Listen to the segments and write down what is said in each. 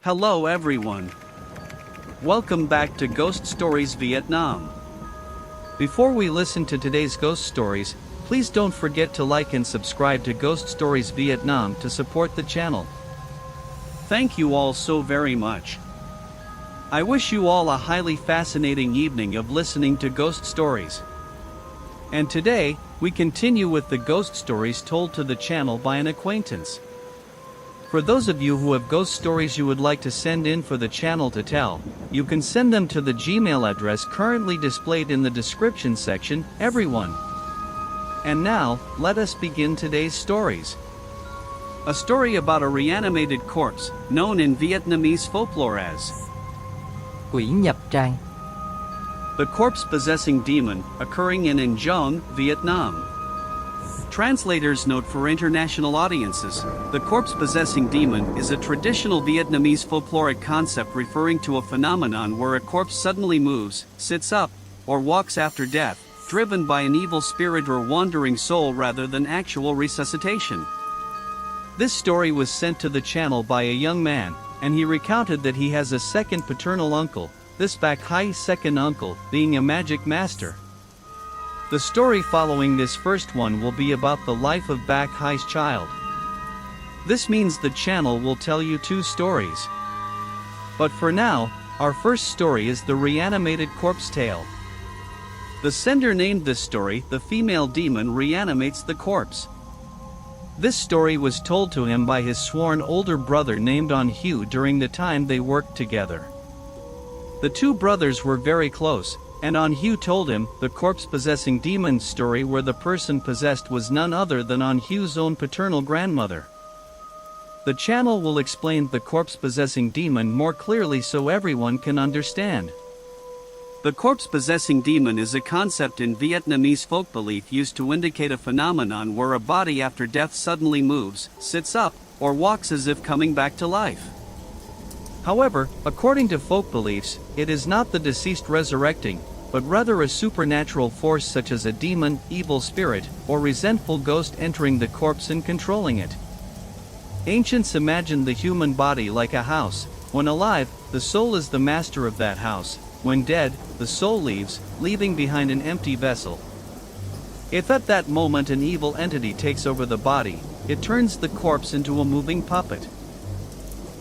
Hello everyone. Welcome back to Ghost Stories Vietnam. Before we listen to today's ghost stories, please don't forget to like and subscribe to Ghost Stories Vietnam to support the channel. Thank you all so very much. I wish you all a highly fascinating evening of listening to ghost stories. And today, we continue with the ghost stories told to the channel by an acquaintance. For those of you who have ghost stories you would like to send in for the channel to tell, you can send them to the Gmail address currently displayed in the description section, everyone. And now, let us begin today's stories. A story about a reanimated corpse, known in Vietnamese folklore as Quỷ nhập trang. the corpse-possessing demon, occurring in An Giang, Vietnam. Translator's note for international audiences: the corpse-possessing demon is a traditional Vietnamese folkloric concept referring to a phenomenon where a corpse suddenly moves, sits up, or walks after death, driven by an evil spirit or wandering soul rather than actual resuscitation. This story was sent to the channel by a young man, and he recounted that he has a second paternal uncle, this Bac Hai's second uncle being a magic master. The story following this first one will be about the life of Bac Hai's child. This means the channel will tell you two stories. But for now, our first story is the reanimated corpse tale. The sender named this story "The Female Demon Reanimates the Corpse." This story was told to him by his sworn older brother named An Hugh during the time they worked together. The two brothers were very close, and An Hugh told him the corpse-possessing demon story where the person possessed was none other than An Hugh's own paternal grandmother. The channel will explain the corpse-possessing demon more clearly so everyone can understand. The corpse-possessing demon is a concept in Vietnamese folk belief used to indicate a phenomenon where a body after death suddenly moves, sits up, or walks as if coming back to life. However, according to folk beliefs, it is not the deceased resurrecting, but rather a supernatural force such as a demon, evil spirit, or resentful ghost entering the corpse and controlling it. Ancients imagined the human body like a house. When alive, the soul is the master of that house. When dead, the soul leaves, leaving behind an empty vessel. If at that moment an evil entity takes over the body, it turns the corpse into a moving puppet.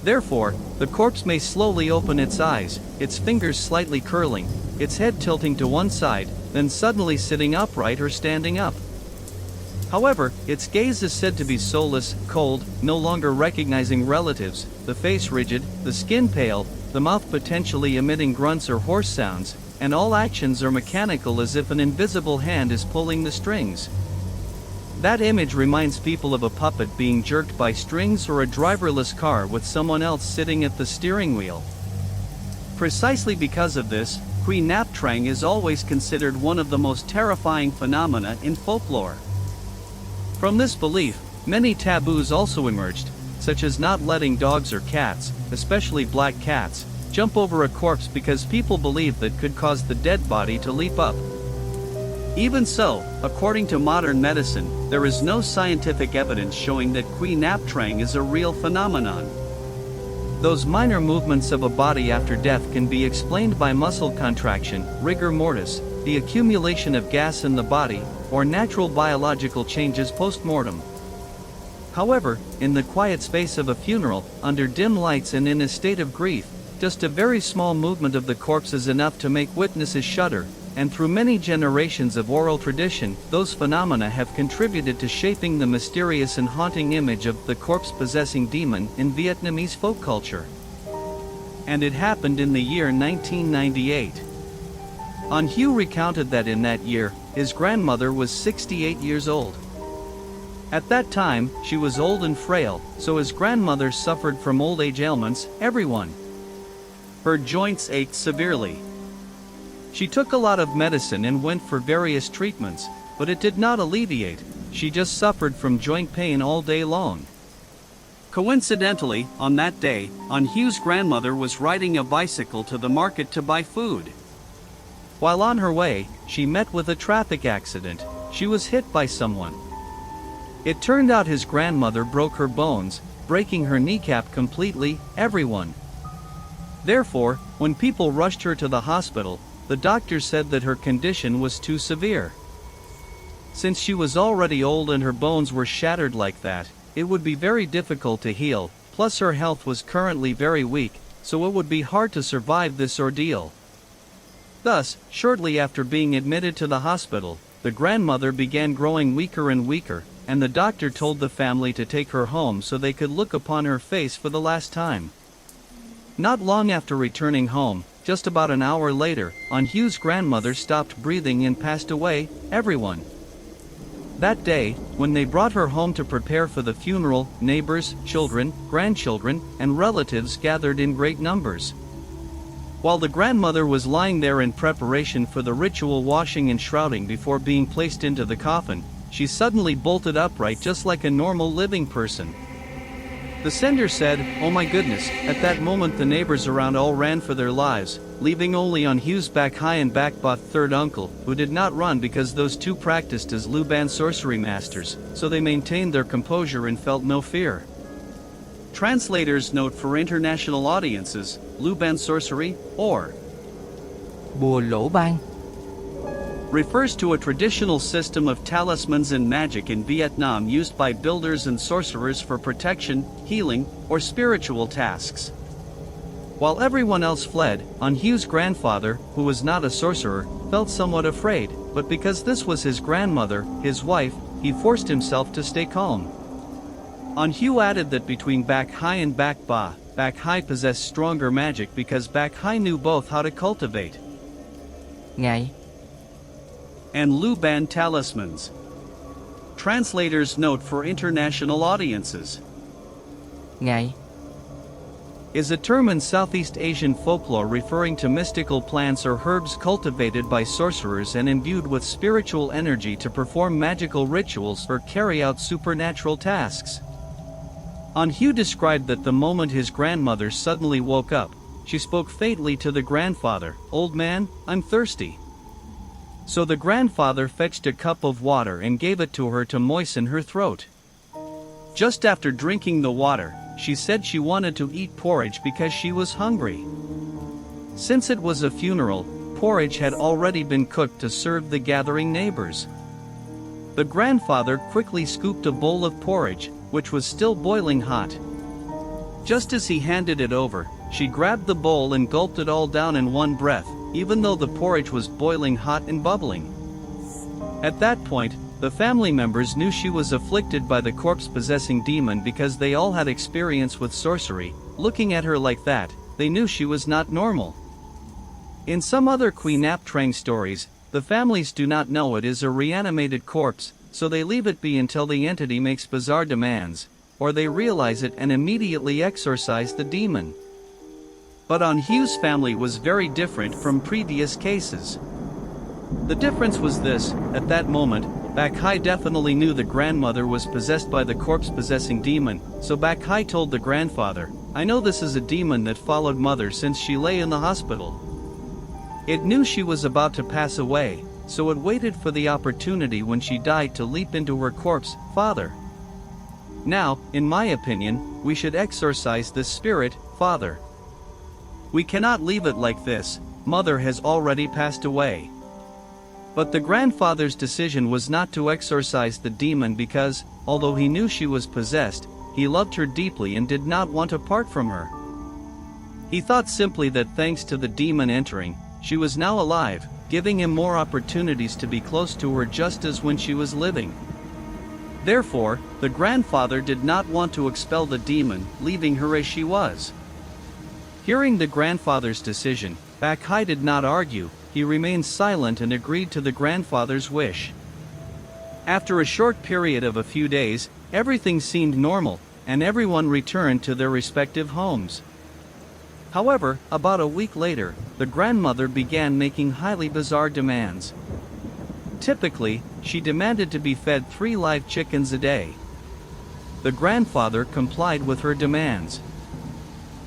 Therefore, the corpse may slowly open its eyes, its fingers slightly curling, its head tilting to one side, then suddenly sitting upright or standing up. However, its gaze is said to be soulless, cold, no longer recognizing relatives, the face rigid, the skin pale, the mouth potentially emitting grunts or hoarse sounds, and all actions are mechanical as if an invisible hand is pulling the strings. That image reminds people of a puppet being jerked by strings or a driverless car with someone else sitting at the steering wheel. Precisely because of this, Quy Nap Trang is always considered one of the most terrifying phenomena in folklore. From this belief, many taboos also emerged, such as not letting dogs or cats, especially black cats, jump over a corpse because people believed that could cause the dead body to leap up. Even so, according to modern medicine, there is no scientific evidence showing that Quy Nap Trang is a real phenomenon. Those minor movements of a body after death can be explained by muscle contraction, rigor mortis, the accumulation of gas in the body, or natural biological changes post-mortem. However, in the quiet space of a funeral, under dim lights and in a state of grief, just a very small movement of the corpse is enough to make witnesses shudder, and through many generations of oral tradition, those phenomena have contributed to shaping the mysterious and haunting image of the corpse-possessing demon in Vietnamese folk culture. And it happened in the year 1998. An Hugh recounted that in that year, his grandmother was 68 years old. At that time, she was old and frail, so his grandmother suffered from old age ailments, everyone. Her joints ached severely. She took a lot of medicine and went for various treatments, but it did not alleviate. She just suffered from joint pain all day long. Coincidentally, on that day, An Hugh's grandmother was riding a bicycle to the market to buy food. While on her way, she met with a traffic accident. She was hit by someone. It turned out his grandmother broke her bones, breaking her kneecap completely, everyone. Therefore, when people rushed her to the hospital, the doctor said that her condition was too severe. Since she was already old and her bones were shattered like that, it would be very difficult to heal, plus her health was currently very weak, so it would be hard to survive this ordeal. Thus, shortly after being admitted to the hospital, the grandmother began growing weaker and weaker, and the doctor told the family to take her home so they could look upon her face for the last time. Not long after returning home, just about an hour later, Hugh's grandmother stopped breathing and passed away. Everyone. That day, when they brought her home to prepare for the funeral, neighbors, children, grandchildren, and relatives gathered in great numbers. While the grandmother was lying there in preparation for the ritual washing and shrouding before being placed into the coffin, she suddenly bolted upright just like a normal living person. The sender said, "Oh my goodness." At that moment the neighbors around all ran for their lives, leaving only Hugh's Bakhai and Bakbath third uncle, who did not run because those two practiced as Luban sorcery masters, so they maintained their composure and felt no fear. Translator's note for international audiences: Luban sorcery, or Bùa lỗ ban, refers to a traditional system of talismans and magic in Vietnam used by builders and sorcerers for protection, healing, or spiritual tasks. While everyone else fled, Hugh's grandfather, who was not a sorcerer, felt somewhat afraid, but because this was his grandmother, his wife, he forced himself to stay calm. Hugh added that between Bakhai and Bakba, Bakhai possessed stronger magic because Bakhai knew both how to cultivate ngài, and Luban talismans. Translator's note for international audiences: ngài is a term in Southeast Asian folklore referring to mystical plants or herbs cultivated by sorcerers and imbued with spiritual energy to perform magical rituals or carry out supernatural tasks. Hugh described that the moment his grandmother suddenly woke up, she spoke faintly to the grandfather, "Old man, I'm thirsty." So the grandfather fetched a cup of water and gave it to her to moisten her throat. Just after drinking the water, she said she wanted to eat porridge because she was hungry. Since it was a funeral, porridge had already been cooked to serve the gathering neighbors. The grandfather quickly scooped a bowl of porridge, which was still boiling hot. Just as he handed it over, she grabbed the bowl and gulped it all down in one breath, even though the porridge was boiling hot and bubbling. At that point, the family members knew she was afflicted by the corpse-possessing demon because they all had experience with sorcery. Looking at her like that, they knew she was not normal. In some other Queen Nap Trang stories, the families do not know it is a reanimated corpse, so they leave it be until the entity makes bizarre demands, or they realize it and immediately exorcise the demon. But Hugh's family was very different from previous cases. The difference was this: at that moment, Bakhai definitely knew the grandmother was possessed by the corpse-possessing demon, so Bakhai told the grandfather, "I know this is a demon that followed mother since she lay in the hospital." It knew she was about to pass away, so it waited for the opportunity when she died to leap into her corpse. "Father. Now, in my opinion, we should exorcise this spirit, Father. We cannot leave it like this, mother has already passed away." But the grandfather's decision was not to exorcise the demon because, although he knew she was possessed, he loved her deeply and did not want to part from her. He thought simply that thanks to the demon entering, she was now alive, giving him more opportunities to be close to her just as when she was living. Therefore, the grandfather did not want to expel the demon, leaving her as she was. Hearing the grandfather's decision, Bakhai did not argue, he remained silent and agreed to the grandfather's wish. After a short period of a few days, everything seemed normal, and everyone returned to their respective homes. However, about a week later, the grandmother began making highly bizarre demands. Typically, she demanded to be fed 3 live chickens a day. The grandfather complied with her demands.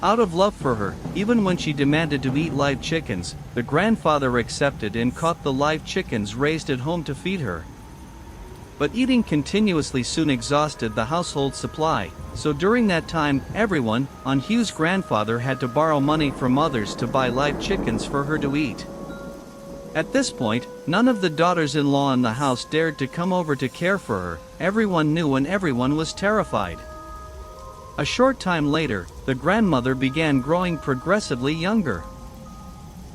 Out of love for her, even when she demanded to eat live chickens, the grandfather accepted and caught the live chickens raised at home to feed her. But eating continuously soon exhausted the household supply, so during that time, everyone, on Hugh's grandfather, had to borrow money from others to buy live chickens for her to eat. At this point, none of the daughters-in-law in the house dared to come over to care for her. Everyone knew and everyone was terrified. A short time later, the grandmother began growing progressively younger.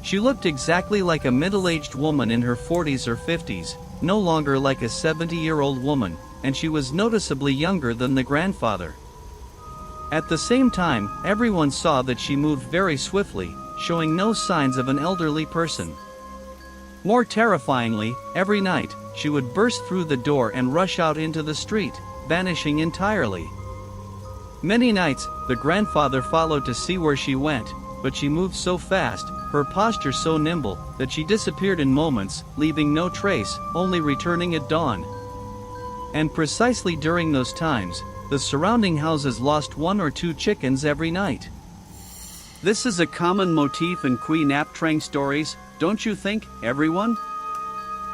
She looked exactly like a middle-aged woman in her 40s or 50s, no longer like a 70-year-old woman, and she was noticeably younger than the grandfather. At the same time, everyone saw that she moved very swiftly, showing no signs of an elderly person. More terrifyingly, every night, she would burst through the door and rush out into the street, vanishing entirely. Many nights, the grandfather followed to see where she went, but she moved so fast, her posture so nimble, that she disappeared in moments, leaving no trace, only returning at dawn. And precisely during those times, the surrounding houses lost 1 or 2 chickens every night. This is a common motif in Queen Naptrang stories, don't you think, everyone?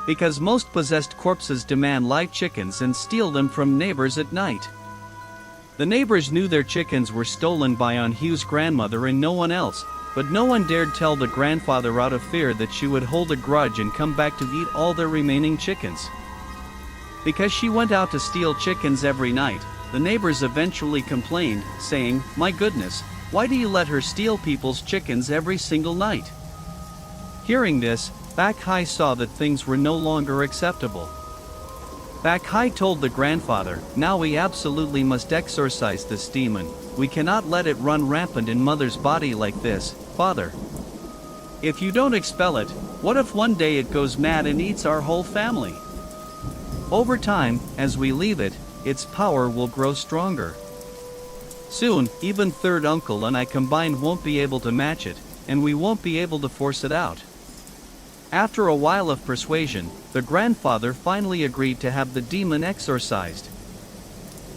Because most possessed corpses demand live chickens and steal them from neighbors at night. The neighbors knew their chickens were stolen by Aunt Hugh's grandmother and no one else, but no one dared tell the grandfather out of fear that she would hold a grudge and come back to eat all their remaining chickens. Because she went out to steal chickens every night, the neighbors eventually complained, saying, "My goodness, why do you let her steal people's chickens every single night?" Hearing this, Back Hai saw that things were no longer acceptable. Back Hai told the grandfather, "Now we absolutely must exorcise this demon. We cannot let it run rampant in mother's body like this, father. If you don't expel it, what if one day it goes mad and eats our whole family? Over time, as we leave it, its power will grow stronger. Soon, even third uncle and I combined won't be able to match it, and we won't be able to force it out." After a while of persuasion, the grandfather finally agreed to have the demon exorcised.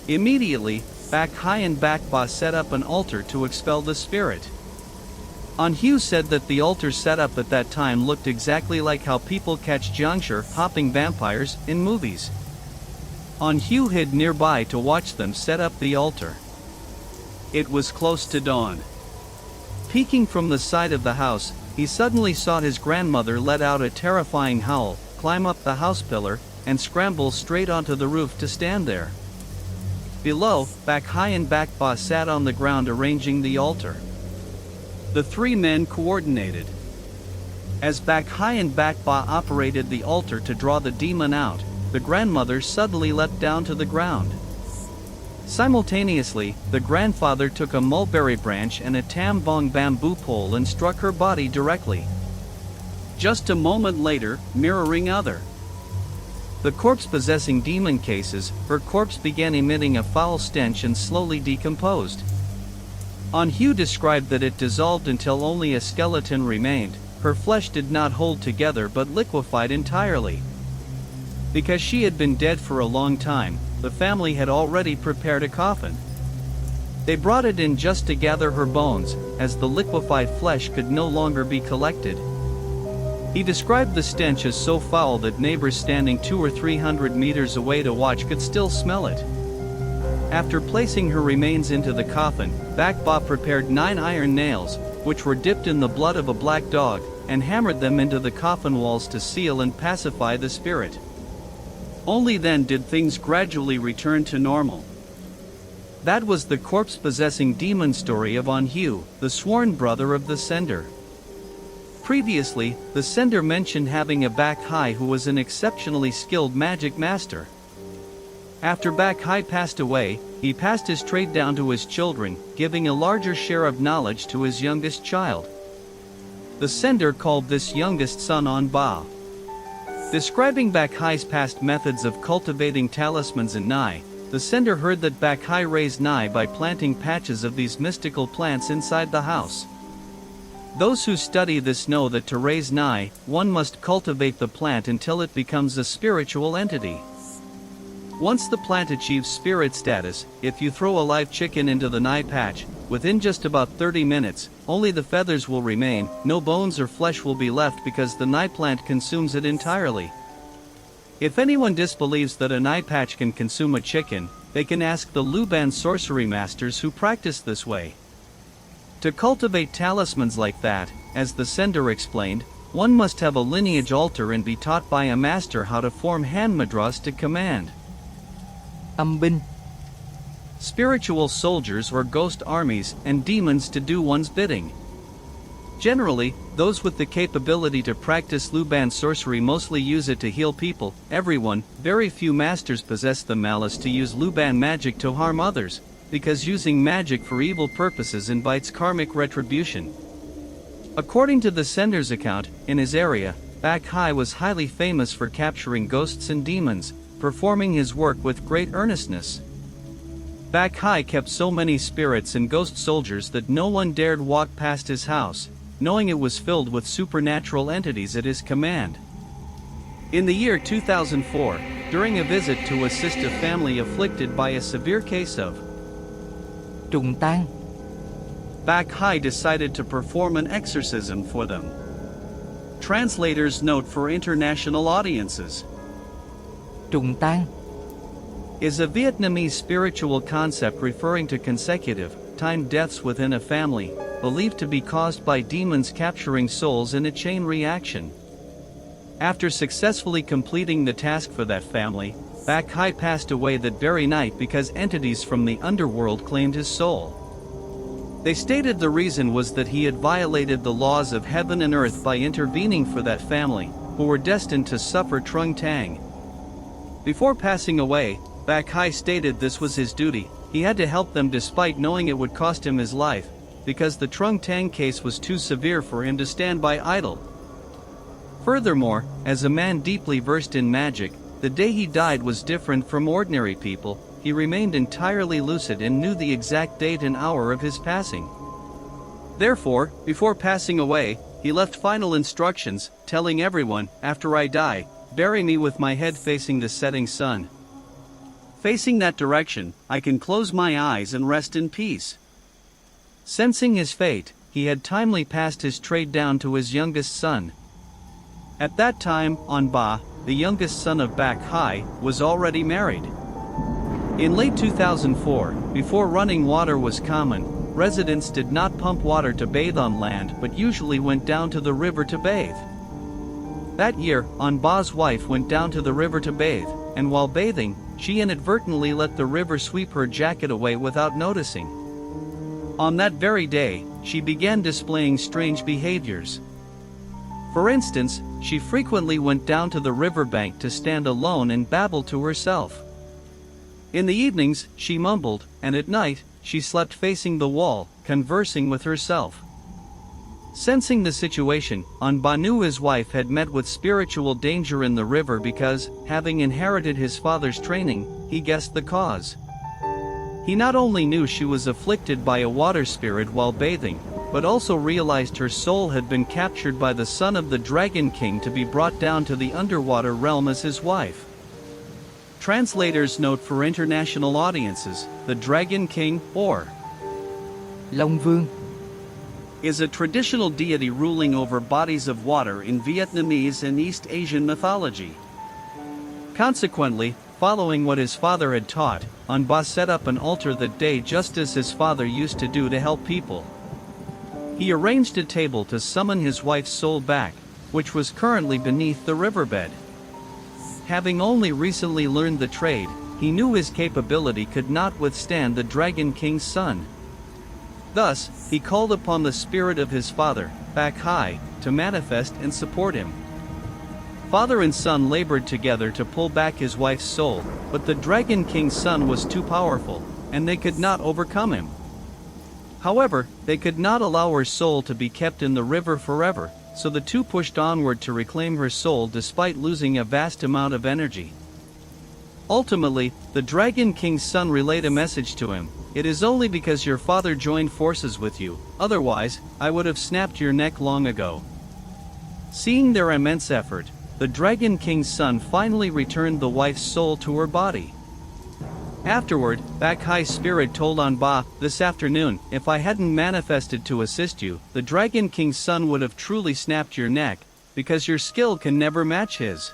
Immediately, Back Hai and Back Ba set up an altar to expel the spirit. Aunt Hugh said that the altar set up at that time looked exactly like how people catch Jiangshi hopping vampires in movies. Aunt Hugh hid nearby to watch them set up the altar. It was close to dawn. Peeking from the side of the house, he suddenly saw his grandmother let out a terrifying howl, climb up the house pillar, and scramble straight onto the roof to stand there. Below, Back Hai and Back Ba sat on the ground arranging the altar. The 3 men coordinated. As Back Hai and Back Ba operated the altar to draw the demon out, the grandmother suddenly leapt down to the ground. Simultaneously, the grandfather took a mulberry branch and a tambong bamboo pole and struck her body directly. Just a moment later, mirroring other. The corpse-possessing demon cases, her corpse began emitting a foul stench and slowly decomposed. Aunt Hugh described that it dissolved until only a skeleton remained. Her flesh did not hold together but liquefied entirely. Because she had been dead for a long time, the family had already prepared a coffin. They brought it in just to gather her bones, as the liquefied flesh could no longer be collected. He described the stench as so foul that neighbors standing 200 or 300 meters away to watch could still smell it. After placing her remains into the coffin, Back Ba prepared 9 iron nails, which were dipped in the blood of a black dog, and hammered them into the coffin walls to seal and pacify the spirit. Only then did things gradually return to normal. That was the corpse-possessing demon story of Aunt Hugh, the sworn brother of the sender. Previously, the sender mentioned having a Back Hai who was an exceptionally skilled magic master. After Back Hai passed away, he passed his trade down to his children, giving a larger share of knowledge to his youngest child. The sender called this youngest son An Ba. Describing Back Hai's past methods of cultivating talismans and nai, the sender heard that Back Hai raised nai by planting patches of these mystical plants inside the house. Those who study this know that to raise nai, one must cultivate the plant until it becomes a spiritual entity. Once the plant achieves spirit status, if you throw a live chicken into the nai patch, within just about 30 minutes, only the feathers will remain, no bones or flesh will be left because the nai plant consumes it entirely. If anyone disbelieves that an eye patch can consume a chicken, they can ask the Luban sorcery masters who practice this way. To cultivate talismans like that, as the sender explained, one must have a lineage altar and be taught by a master how to form hand mudras to command Âm binh. spiritual soldiers or ghost armies and demons to do one's bidding. Generally, those with the capability to practice Luban sorcery mostly use it to heal people, everyone. Very few masters possess the malice to use Luban magic to harm others, because using magic for evil purposes invites karmic retribution. According to the sender's account, in his area, Bak Hai was highly famous for capturing ghosts and demons, performing his work with great earnestness. Bak Hai kept so many spirits and ghost soldiers that no one dared walk past his house, knowing it was filled with supernatural entities at his command. In the year 2004, during a visit to assist a family afflicted by a severe case of Trùng tang. Bak Hai decided to perform an exorcism for them. Translator's note for international audiences. Trùng tang. Is a Vietnamese spiritual concept referring to consecutive, timed deaths within a family, believed to be caused by demons capturing souls in a chain reaction. After successfully completing the task for that family, Bak Hai passed away that very night because entities from the underworld claimed his soul. They stated the reason was that he had violated the laws of heaven and earth by intervening for that family, who were destined to suffer Trung Tang. Before passing away, Bak Hai stated this was his duty. He had to help them despite knowing it would cost him his life, because the Trung Tang case was too severe for him to stand by idle. Furthermore, as a man deeply versed in magic, the day he died was different from ordinary people. He remained entirely lucid and knew the exact date and hour of his passing. Therefore, before passing away, he left final instructions, telling everyone, "After I die, bury me with my head facing the setting sun. Facing that direction, I can close my eyes and rest in peace." Sensing his fate, he had timely passed his trade down to his youngest son. At that time, An Ba, the youngest son of Bak Hai, was already married. In late 2004, before running water was common, residents did not pump water to bathe on land but usually went down to the river to bathe. That year, An Ba's wife went down to the river to bathe, and while bathing, she inadvertently let the river sweep her jacket away without noticing. On that very day, she began displaying strange behaviors. For instance, she frequently went down to the riverbank to stand alone and babble to herself. In the evenings, she mumbled, and at night, she slept facing the wall, conversing with herself. Sensing the situation, An Ba knew his wife had met with spiritual danger in the river because, having inherited his father's training, he guessed the cause. He not only knew she was afflicted by a water spirit while bathing, but also realized her soul had been captured by the son of the Dragon King to be brought down to the underwater realm as his wife. Translator's note for international audiences: the Dragon King, or Long Vương. is a traditional deity ruling over bodies of water in Vietnamese and East Asian mythology. Consequently, following what his father had taught, An Ba set up an altar that day just as his father used to do to help people. He arranged a table to summon his wife's soul back, which was currently beneath the riverbed. Having only recently learned the trade, he knew his capability could not withstand the Dragon King's son. Thus, he called upon the spirit of his father, Bak Hai, to manifest and support him. Father and son labored together to pull back his wife's soul, but the Dragon King's son was too powerful, and they could not overcome him. However, they could not allow her soul to be kept in the river forever, so the two pushed onward to reclaim her soul despite losing a vast amount of energy. Ultimately, the Dragon King's son relayed a message to him: "It is only because your father joined forces with you, otherwise, I would have snapped your neck long ago." Seeing their immense effort, the Dragon King's son finally returned the wife's soul to her body. Afterward, Bak Hai's spirit told An Ba, "This afternoon, if I hadn't manifested to assist you, the Dragon King's son would have truly snapped your neck, because your skill can never match his."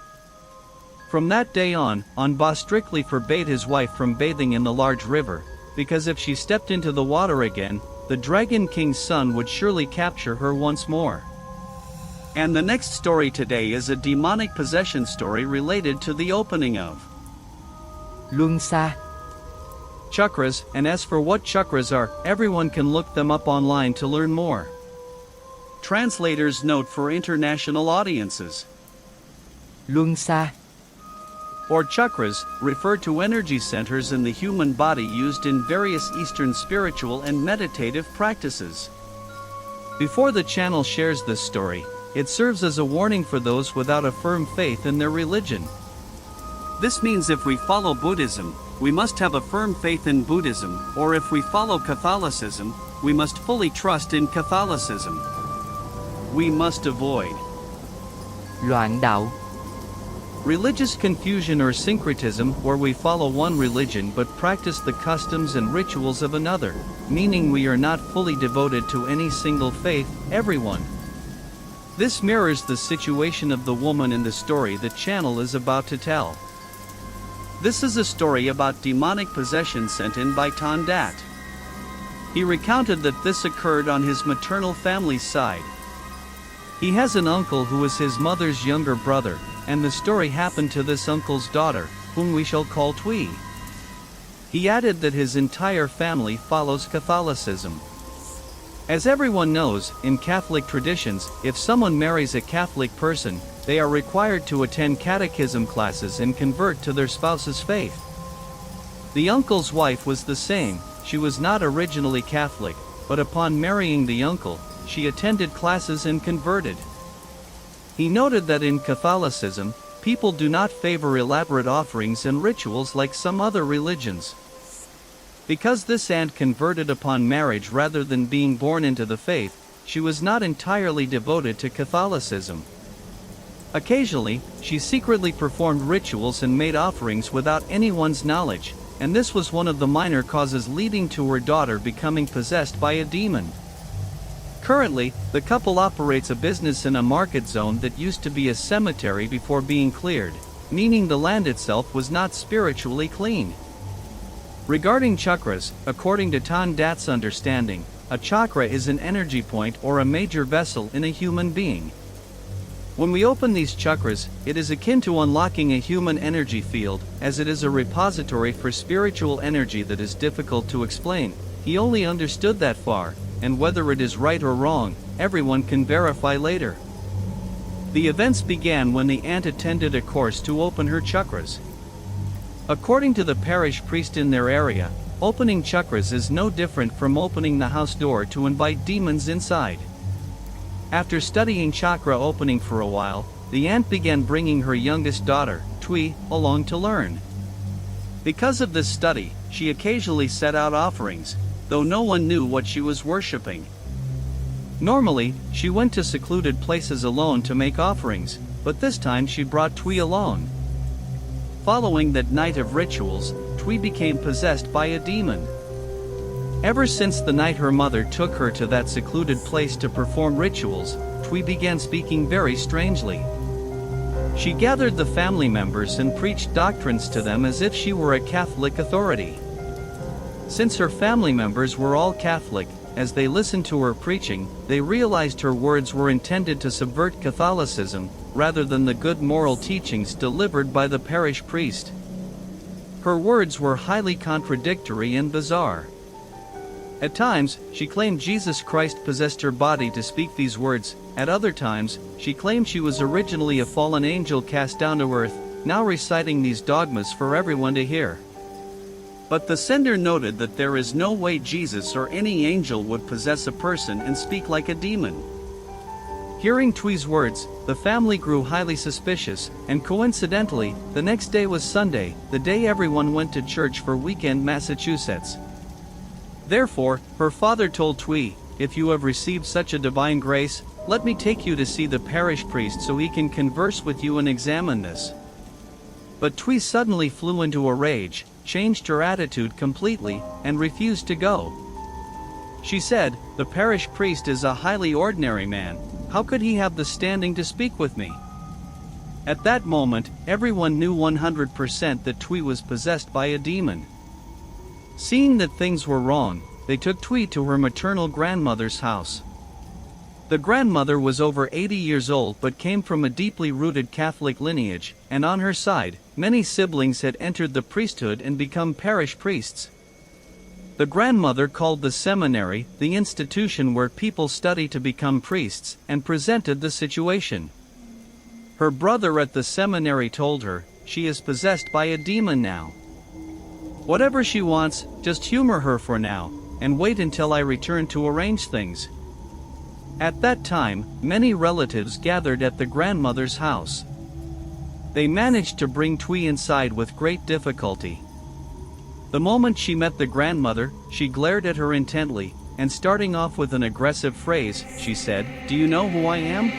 From that day on, Anba strictly forbade his wife from bathing in the large river, because if she stepped into the water again, the Dragon King's son would surely capture her once more. And the next story today is a demonic possession story related to the opening of Luân xa. chakras, and as for what chakras are, everyone can look them up online to learn more. Translator's note for international audiences. Luân xa. Or chakras, refer to energy centers in the human body used in various Eastern spiritual and meditative practices. Before the channel shares this story, it serves as a warning for those without a firm faith in their religion. This means if we follow Buddhism, we must have a firm faith in Buddhism, or if we follow Catholicism, we must fully trust in Catholicism. We must avoid Loạn đạo. religious confusion or syncretism, where we follow one religion but practice the customs and rituals of another, meaning we are not fully devoted to any single faith, everyone. This mirrors the situation of the woman in the story the channel is about to tell. This is a story about demonic possession sent in by Tondat. He recounted that this occurred on his maternal family's side. He has an uncle who is his mother's younger brother, and the story happened to this uncle's daughter, whom we shall call Tui. He added that his entire family follows Catholicism. As everyone knows, in Catholic traditions, if someone marries a Catholic person, they are required to attend catechism classes and convert to their spouse's faith. The uncle's wife was the same. She was not originally Catholic, but upon marrying the uncle, she attended classes and converted. He noted that in Catholicism, people do not favor elaborate offerings and rituals like some other religions. Because this aunt converted upon marriage rather than being born into the faith, she was not entirely devoted to Catholicism. Occasionally, she secretly performed rituals and made offerings without anyone's knowledge, and this was one of the minor causes leading to her daughter becoming possessed by a demon. Currently, the couple operates a business in a market zone that used to be a cemetery before being cleared, meaning the land itself was not spiritually clean. Regarding chakras, according to Tondat's understanding, a chakra is an energy point or a major vessel in a human being. When we open these chakras, it is akin to unlocking a human energy field, as it is a repository for spiritual energy that is difficult to explain. He only understood that far, and whether it is right or wrong, everyone can verify later. The events began when the aunt attended a course to open her chakras. According to the parish priest in their area, opening chakras is no different from opening the house door to invite demons inside. After studying chakra opening for a while, the aunt began bringing her youngest daughter, Tui, along to learn. Because of this study, she occasionally set out offerings, though no one knew what she was worshipping. Normally, she went to secluded places alone to make offerings, but this time she brought Tui along. Following that night of rituals, Tui became possessed by a demon. Ever since the night her mother took her to that secluded place to perform rituals, Tui began speaking very strangely. She gathered the family members and preached doctrines to them as if she were a Catholic authority. Since her family members were all Catholic, as they listened to her preaching, they realized her words were intended to subvert Catholicism, rather than the good moral teachings delivered by the parish priest. Her words were highly contradictory and bizarre. At times, she claimed Jesus Christ possessed her body to speak these words. At other times, she claimed she was originally a fallen angel cast down to earth, now reciting these dogmas for everyone to hear. But the sender noted that there is no way Jesus or any angel would possess a person and speak like a demon. Hearing Tui's words, the family grew highly suspicious, and coincidentally, the next day was Sunday, the day everyone went to church for weekend Massachusetts. Therefore, her father told Tui, "If you have received such a divine grace, let me take you to see the parish priest so he can converse with you and examine this." But Tui suddenly flew into a rage, changed her attitude completely, and refused to go. She said, "The parish priest is a highly ordinary man. How could he have the standing to speak with me?" At that moment, everyone knew 100% that Twee was possessed by a demon. Seeing that things were wrong, they took Twee to her maternal grandmother's house. The grandmother was over 80 years old but came from a deeply rooted Catholic lineage, and on her side, many siblings had entered the priesthood and become parish priests. The grandmother called the seminary the institution where people study to become priests, and presented the situation. Her brother at the seminary told her, "She is possessed by a demon now. Whatever she wants, just humor her for now, and wait until I return to arrange things." At that time, many relatives gathered at the grandmother's house. They managed to bring Twee inside with great difficulty. The moment she met the grandmother, she glared at her intently, and starting off with an aggressive phrase, she said, "Do you know who I am?"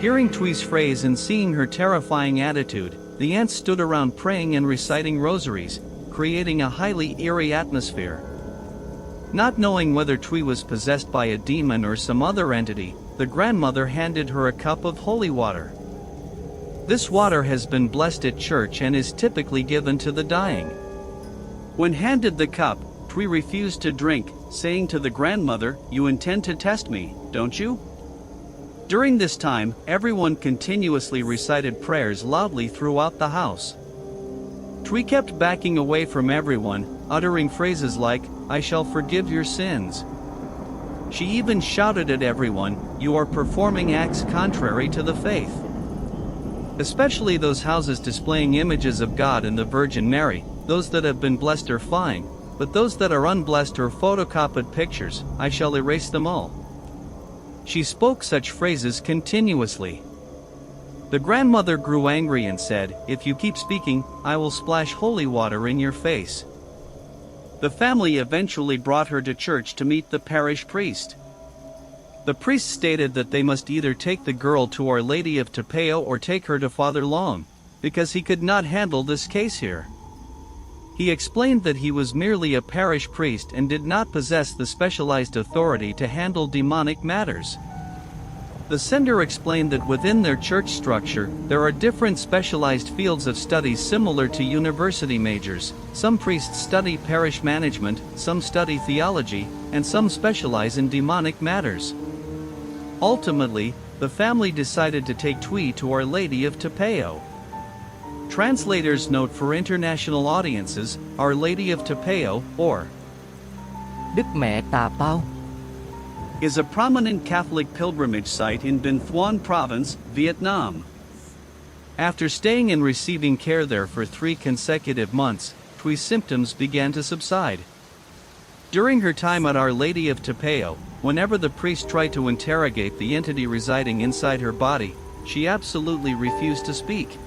Hearing Twee's phrase and seeing her terrifying attitude, the aunts stood around praying and reciting rosaries, creating a highly eerie atmosphere. Not knowing whether Twee was possessed by a demon or some other entity, the grandmother handed her a cup of holy water. This water has been blessed at church and is typically given to the dying. When handed the cup, Twee refused to drink, saying to the grandmother, "You intend to test me, don't you?" During this time, everyone continuously recited prayers loudly throughout the house. Twee kept backing away from everyone, uttering phrases like, "I shall forgive your sins." She even shouted at everyone, "You are performing acts contrary to the faith." Especially those houses displaying images of God and the Virgin Mary, those that have been blessed are fine, but those that are unblessed or photocopied pictures, I shall erase them all. She spoke such phrases continuously. The grandmother grew angry and said, "If you keep speaking, I will splash holy water in your face." The family eventually brought her to church to meet the parish priest. The priest stated that they must either take the girl to Our Lady of Tapeo or take her to Father Long, because he could not handle this case here. He explained that he was merely a parish priest and did not possess the specialized authority to handle demonic matters. The sender explained that within their church structure, there are different specialized fields of study similar to university majors. Some priests study parish management, some study theology, and some specialize in demonic matters. Ultimately, the family decided to take Twee to Our Lady of Tapeo. Translator's note for international audiences, Our Lady of Tapeo, or Đức Mẹ Tà Pao, is a prominent Catholic pilgrimage site in Binh Thuan Province, Vietnam. After staying and receiving care there for 3 consecutive months, Twee's symptoms began to subside. During her time at Our Lady of Tapeo, whenever the priest tried to interrogate the entity residing inside her body, she absolutely refused to speak.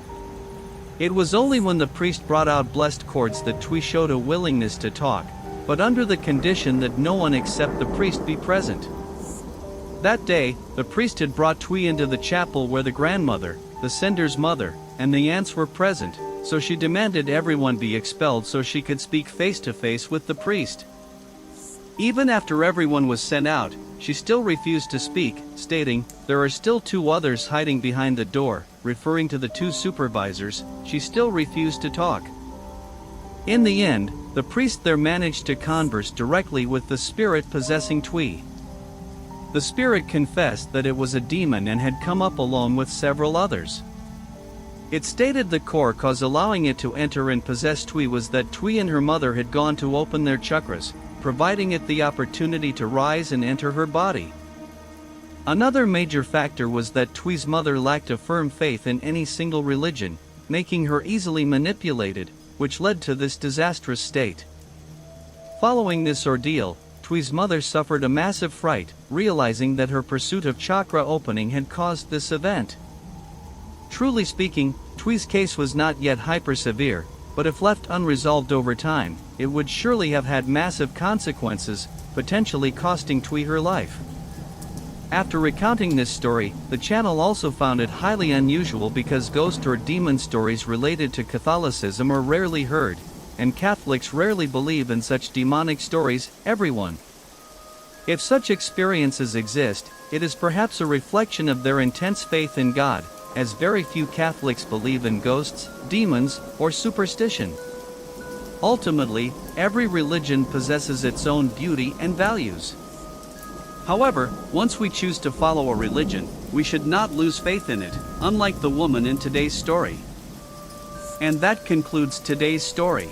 It was only when the priest brought out blessed cords that Twee showed a willingness to talk, but under the condition that no one except the priest be present. That day, the priest had brought Twee into the chapel where the grandmother, the sender's mother, and the aunts were present, so she demanded everyone be expelled so she could speak face to face with the priest. Even after everyone was sent out, she still refused to speak, stating, "There are still 2 others hiding behind the door," referring to the 2 supervisors. She still refused to talk. In the end, the priest there managed to converse directly with the spirit possessing Twee. The spirit confessed that it was a demon and had come up along with several others. It stated the core cause allowing it to enter and possess Twee was that Twee and her mother had gone to open their chakras, providing it the opportunity to rise and enter her body. Another major factor was that Twee's mother lacked a firm faith in any single religion, making her easily manipulated, which led to this disastrous state. Following this ordeal, Twee's mother suffered a massive fright, realizing that her pursuit of chakra opening had caused this event. Truly speaking, Twee's case was not yet hyper-severe, but if left unresolved over time, it would surely have had massive consequences, potentially costing Twee her life. After recounting this story, the channel also found it highly unusual because ghost or demon stories related to Catholicism are rarely heard, and Catholics rarely believe in such demonic stories. Everyone. If such experiences exist, it is perhaps a reflection of their intense faith in God, as very few Catholics believe in ghosts, demons, or superstition. Ultimately, every religion possesses its own beauty and values. However, once we choose to follow a religion, we should not lose faith in it, unlike the woman in today's story. And that concludes today's story.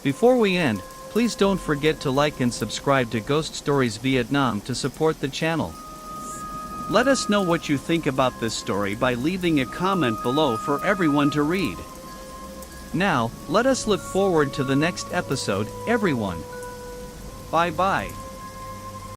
Before we end, please don't forget to like and subscribe to Ghost Stories Vietnam to support the channel. Let us know what you think about this story by leaving a comment below for everyone to read. Now, let us look forward to the next episode, everyone. Bye bye.